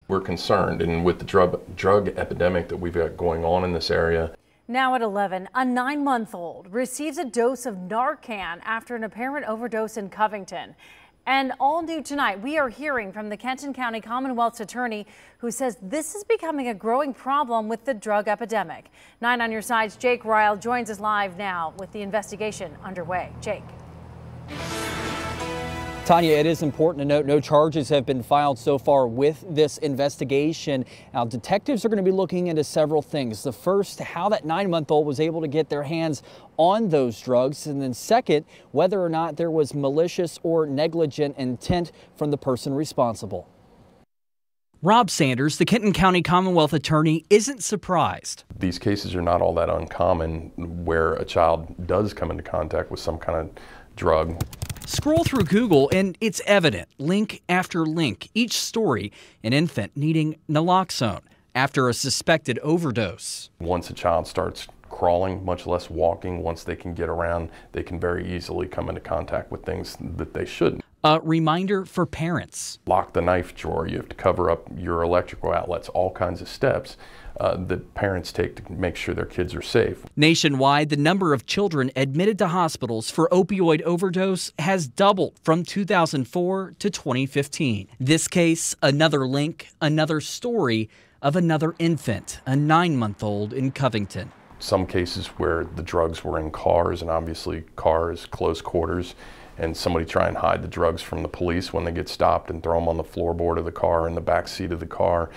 We're concerned, and with the drug epidemic that we've got going on in this area. Now at 11, a 9-month-old receives a dose of Narcan after an apparent overdose in Covington. And all new tonight, we are hearing from the Kenton County Commonwealth's attorney who says this is becoming a growing problem with the drug epidemic. 9 on your side's Jake Ryle joins us live now with the investigation underway. Jake. Tanya, it is important to note no charges have been filed so far with this investigation. Now, detectives are going to be looking into several things. The first, how that 9-month-old was able to get their hands on those drugs. And then second, whether or not there was malicious or negligent intent from the person responsible. Rob Sanders, the Kenton County Commonwealth attorney, isn't surprised. These cases are not all that uncommon where a child does come into contact with some kind of drug. Scroll through Google and it's evident, link after link, each story an infant needing naloxone after a suspected overdose. Once a child starts crawling, much less walking, once they can get around, they can very easily come into contact with things that they shouldn't. A reminder for parents. Lock the knife drawer, you have to cover up your electrical outlets, all kinds of steps that parents take to make sure their kids are safe. Nationwide, the number of children admitted to hospitals for opioid overdose has doubled from 2004 to 2015. This case, another link, another story of another infant, a 9-month-old in Covington. Some cases where the drugs were in cars, and obviously cars, close quarters, and somebody try and hide the drugs from the police when they get stopped and throw them on the floorboard of the car, in the back seat of the car,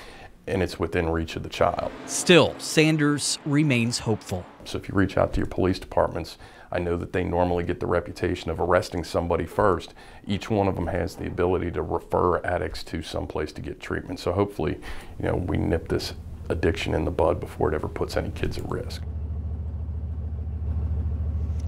and it's within reach of the child. Still, Sanders remains hopeful. So if you reach out to your police departments, I know that they normally get the reputation of arresting somebody first. Each one of them has the ability to refer addicts to someplace to get treatment. So hopefully, we nip this addiction in the bud before it ever puts any kids at risk.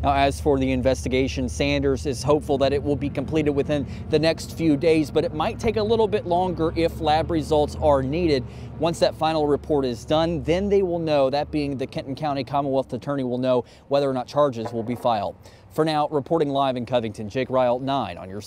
Now, as for the investigation, Sanders is hopeful that it will be completed within the next few days, but it might take a little bit longer if lab results are needed. Once that final report is done, then they will know, that being the Kenton County Commonwealth attorney will know whether or not charges will be filed. For now, reporting live in Covington, Jake Ryle, 9 on your